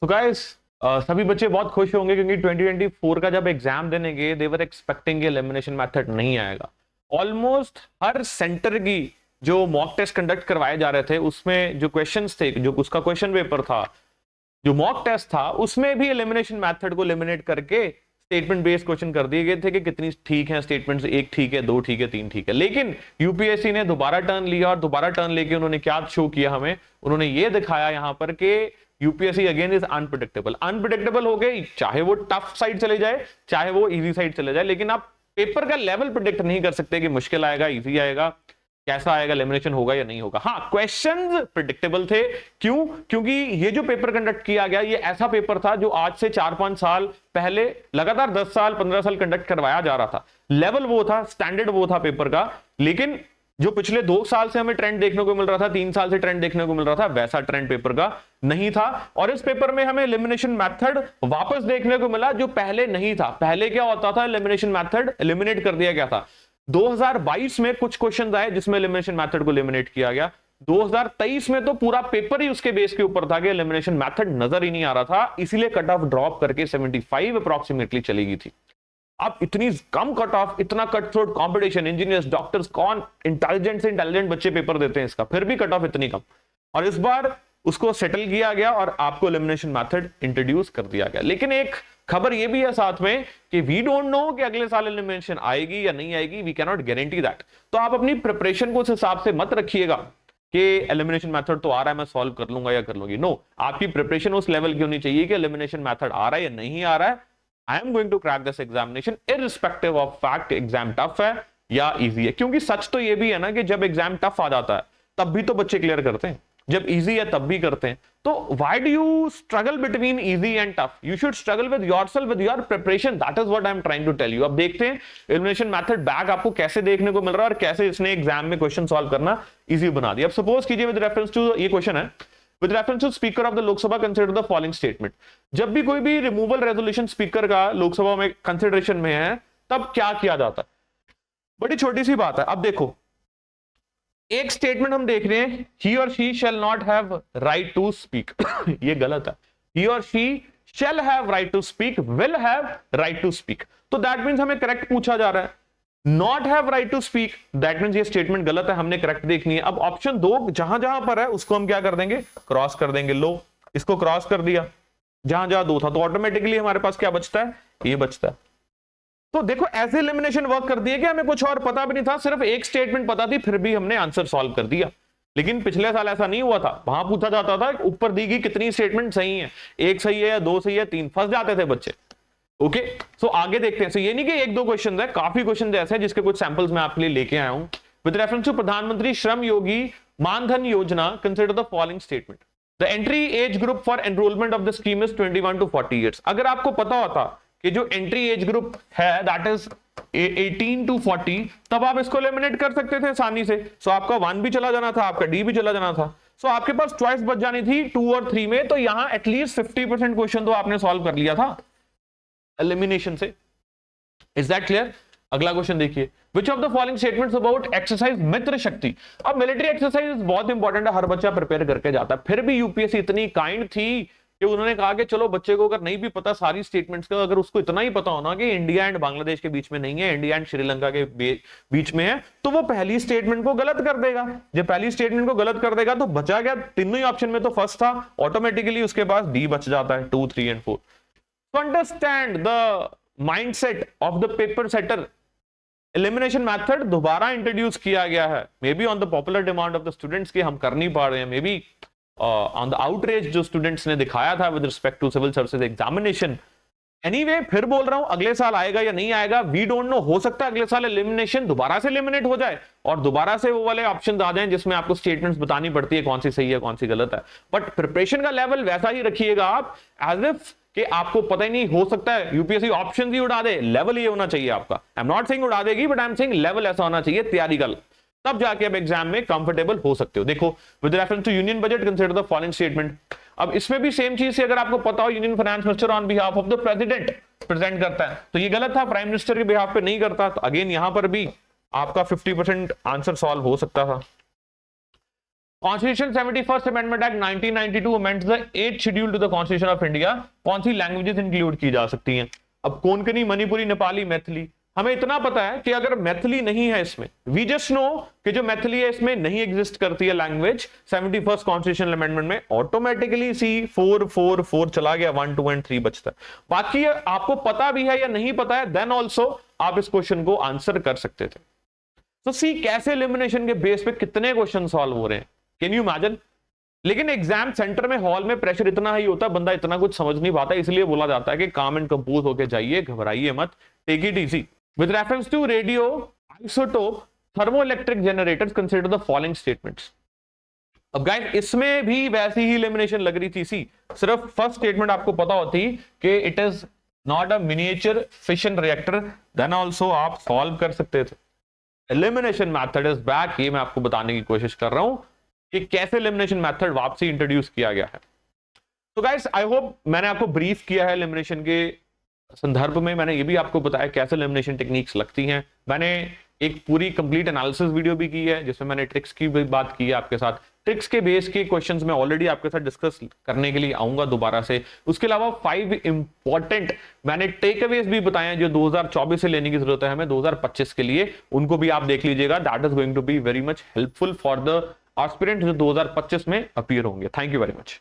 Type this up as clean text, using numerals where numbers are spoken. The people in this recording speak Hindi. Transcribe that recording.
तो गाइस सभी बच्चे बहुत खुश होंगे क्योंकि 2024 का जब एग्जाम देने गए दे वर एक्सपेक्टिंग एलिमिनेशन मेथड नहीं आएगा। ऑलमोस्ट हर सेंटर की जो मॉक टेस्ट कंडक्ट करवाए जा रहे थे उसमें जो क्वेश्चंस थे, जो उसका क्वेश्चन पेपर था, जो मॉक टेस्ट था, उसमें भी एलिमिनेशन मेथड को एलिमिनेट करके स्टेटमेंट बेस्ड क्वेश्चन कर दिए गए थे कि कितनी ठीक है स्टेटमेंट्स, एक ठीक है, दो ठीक है, तीन ठीक है। लेकिन यूपीएससी ने दोबारा टर्न लिया और दोबारा टर्न लेके उन्होंने क्या शो किया हमें, उन्होंने ये दिखाया यहां पर कि UPSC again is unpredictable. Unpredictable हो गई, चाहे वो टफ साइड चले जाए चाहे वो इजी साइड चले जाए, लेकिन आप पेपर का लेवल प्रिडिक्ट नहीं कर सकते कि मुश्किल आएगा, इजी आएगा, कैसा आएगा, एलिमिनेशन होगा या नहीं होगा। हाँ, क्वेश्चंस प्रिडिक्टेबल थे। क्यों? क्योंकि ये जो पेपर कंडक्ट किया गया ये ऐसा पेपर था जो आज से 4-5 साल पहले लगातार 10 साल 15 साल कंडक्ट करवाया जा रहा था। लेवल वो था, स्टैंडर्ड वो था पेपर का। लेकिन जो पिछले 2 साल से हमें ट्रेंड देखने को मिल रहा था, 3 साल से ट्रेंड देखने को मिल रहा था, वैसा ट्रेंड पेपर का नहीं था। और इस पेपर में हमें एलिमिनेशन मेथड वापस देखने को मिला जो पहले नहीं था। पहले क्या होता था, एलिमिनेशन मेथड एलिमिनेट कर दिया गया था। 2022 में कुछ क्वेश्चन आए जिसमें एलिमिनेशन मेथड को एलिमिनेट किया गया। 2023 में तो पूरा पेपर ही उसके बेस के ऊपर था कि एलिमिनेशन मेथड नजर ही नहीं आ रहा था, इसीलिए कट ऑफ ड्रॉप करके 75 अप्रोक्सीमेटली चली गई थी। अब इतनी कम कट ऑफ, इतना cut throat competition, engineers, doctors, कौन इंटेलिजेंट से इंटेलिजेंट बच्चे पेपर देते हैं इसका, फिर भी कट ऑफ इतनी कम। और इस बार उसको सेटल किया गया और आपको एलिमिनेशन मेथड इंट्रोड्यूस कर दिया गया। लेकिन एक खबर ये भी है साथ में कि वी डोंट नो कि अगले साल एलिमिनेशन आएगी या नहीं आएगी, we can not guarantee that. तो आप अपनी प्रिपरेशन को उस हिसाब से मत रखिएगा कि एलिमिनेशन मेथड तो आ रहा है, मैं सॉल्व कर लूंगा या कर लूंगी। नो, आपकी प्रिपरेशन उस लेवल की होनी चाहिए कि एलिमिनेशन मेथड आ रहा है या नहीं आ रहा है, I am going to crack this examination irrespective of fact exam tough है या इजी है। क्योंकि सच तो ये भी है ना कि जब एग्जाम टफ आ जाता है तब भी तो बच्चे क्लियर करते हैं, जब इजी है तब भी करते हैं। तो why do you struggle between easy and tough? You should struggle with yourself, with your preparation. That is what I am trying to tell you. अब देखते हैं एलिमिनेशन मेथड बैक आपको कैसे देखने को मिल रहा है और कैसे इसने एग्जाम में क्वेश्चन सॉल्व करना इजी बना दिया। अब सपोज कीजिए विद रेफरेंस टू, ये क्वेश्चन है, with reference to speaker of the Lok Sabha consider the following statement। जब भी कोई भी रिमूवल रेजोल्यूशन स्पीकर का लोकसभा में कंसिडरेशन में है तब क्या किया जाता है? बड़ी छोटी सी बात है। अब देखो, एक स्टेटमेंट हम देख रहे हैं, he or she shall not have right to speak ये गलत है। he or she shall have right to speak, will have right to speak। तो दैट मीन्स हमें करेक्ट पूछा जा रहा है। Not have right to speak, that means ये स्टेटमेंट गलत है, हमने करेक्ट देखनी है। अब ऑप्शन 2 जहां जहां पर है उसको हम क्या कर देंगे, क्रॉस कर देंगे। लो, इसको क्रॉस कर दिया, जहां जहां 2 था, तो ऑटोमेटिकली हमारे पास क्या बचता है, ये बचता है। तो देखो ऐसे एलिमिनेशन वर्क कर दिया कि हमें कुछ और पता भी नहीं था, सिर्फ एक स्टेटमेंट पता थी, फिर भी हमने आंसर सॉल्व कर दिया। लेकिन पिछले साल ऐसा नहीं हुआ था। वहां पूछा जाता था ऊपर दी गई कितनी स्टेटमेंट सही है, 1 सही है या 2 सही है, 3, फंस जाते थे बच्चे। ओके, सो आगे देखते हैं। ये नहीं कि 1-2 क्वेश्चन है, काफी क्वेश्चन ऐसे हैं जिसके कुछ सैंपल्स मैं आपके लिए लेके आया हूं। विद रेफरेंस टू प्रधानमंत्री श्रम योगी मानधन योजना consider the following statement. The entry age group for enrolment of the scheme is 21 to 40 years. अगर आपको पता होता कि जो एंट्री एज ग्रुप है दैट इज 18 to 40, तब आप इसको एलिमिनेट कर सकते थे आसानी से। सो आपका 1 भी चला जाना था, आपका डी भी चला जाना था। सो आपके पास चॉइस बच जानी थी 2 और 3 में। तो यहां एटलीस्ट 50% क्वेश्चन तो आपने सॉल्व कर लिया था एलिमिनेशन से। Is that clear? अगला क्वेश्चन देखिए, which of the following statements about exercise Mitra Shakti. अब मिलिट्री एक्सरसाइज बहुत इंपॉर्टेंट है, हर बच्चा प्रिपेयर करके जाता है। फिर भी यूपीएससी इतनी काइंड थी कि उन्होंने कहा कि चलो बच्चे को अगर नहीं भी पता सारी स्टेटमेंट्स का, अगर उसको इतना ही पता होना कि इंडिया एंड बांग्लादेश के बीच में नहीं है, इंडिया एंड श्रीलंका के बीच में है, तो वो पहली स्टेटमेंट को गलत कर देगा। जब पहली स्टेटमेंट को गलत कर देगा तो बचा गया, तीनों ही ऑप्शन में तो फर्स्ट था, ऑटोमेटिकली उसके पास डी बच जाता है, 2, 3 and 4। To understand the mindset of the paper setter, elimination method दोबारा इंट्रोड्यूस किया गया है। Maybe on the popular demand of the students की हम कर नहीं पा रहे हैं, maybe on the outreach जो स्टूडेंट्स ने दिखाया था with respect to civil services examination. Anyway, फिर बोल रहा हूं अगले साल आएगा या नहीं आएगा वी डोंट नो। हो सकता है अगले साल एलिमिनेशन दोबारा से एलिमिनेट हो जाए और दोबारा से वो वाले ऑप्शन आ जाएं जिसमें आपको स्टेटमेंट्स बतानी पड़ती है कौन सी सही है कौन सी गलत है। बट प्रिपरेशन का लेवल वैसा ही रखिएगा आप, एज इफ कि आपको पता ही नहीं, हो सकता है यूपीएससी ऑप्शन ही उड़ा दे। लेवल ये होना चाहिए आपका। आई एम नॉट सेइंग उड़ा देगी, but I am saying level ऐसा होना चाहिए तैयारी का, तब जाके आप एग्जाम में कंफर्टेबल हो सकते हो। देखो, with reference to union budget consider the following statement. अब इसमें भी सेम चीज से अगर आपको पता हो, union finance minister on behalf of the president present करता है, तो ये गलत था, प्राइम मिनिस्टर के बिहाफ पे नहीं करता। तो अगेन यहां पर भी आपका 50% आंसर सॉल्व हो सकता था। Constitution 71st amendment act 1992 amends the 8th schedule to the constitution of India. कौन सी लैंग्वेजेस इंक्लूड की जा सकती हैं? अब कोंकणी, मणिपुरी, नेपाली, मैथिली। हमें इतना पता है कि अगर मैथिली नहीं है इसमें, वी जस्ट नो कि जो मैथिली है इसमें नहीं एग्जिस्ट करती है लैंग्वेज 71st कॉन्स्टिट्यूशनल अमेंडमेंट में, ऑटोमेटिकली सी 4 4 4 चला गया, 1 2 एंड 3 बचता है। बाकी आपको पता भी है या नहीं पता है, देन ऑल्सो आप इस क्वेश्चन को आंसर कर सकते थे। तो सी कैसे एलिमिनेशन के बेस पे कितने क्वेश्चन सॉल्व हो रहे हैं, कैन यू इमेजिन। लेकिन एग्जाम सेंटर में, हॉल में प्रेशर इतना ही होता है, बंदा इतना कुछ समझ नहीं पाता, इसलिए बोला जाता है कि काम एंड कंपोज होके जाइए, घबराइए मत, take it easy. With reference to radio isotope thermoelectric generators, consider the following statements. अब गाइस इसमें भी वैसी ही एलिमिनेशन लग रही थी। सी सिर्फ फर्स्ट स्टेटमेंट आपको पता होती कि it is not a miniature fission reactor, then also आप सॉल्व कर सकते थे। एलिमिनेशन मेथड इज बैक, ये मैं आपको बताने की कोशिश कर रहा हूं कि कैसे एलिमिनेशन मेथड वापसी इंट्रोड्यूस किया गया है। तो गाइस आई होप मैंने आपको ब्रीफ किया है एलिमिनेशन के संदर्भ में। मैंने ये भी आपको बताया कैसे एलिमिनेशन टेक्निक्स लगती हैं। मैंने एक पूरी कंप्लीट एनालिसिस वीडियो भी की है जिसमें मैंने ट्रिक्स की भी बात की है आपके साथ। ट्रिक्स के बेस के क्वेश्चंस में ऑलरेडी आपके साथ डिस्कस करने के लिए आऊंगा दोबारा से। उसके अलावा 5 इंपॉर्टेंट मैंने टेक अवेज भी बताए हैं जो 2024 से लेने की जरूरत है हमें 2025 के लिए, उनको भी आप देख लीजिएगा। That is going to be very much helpful for the aspirant जो 2025 में अपीयर होंगे। Thank you very much.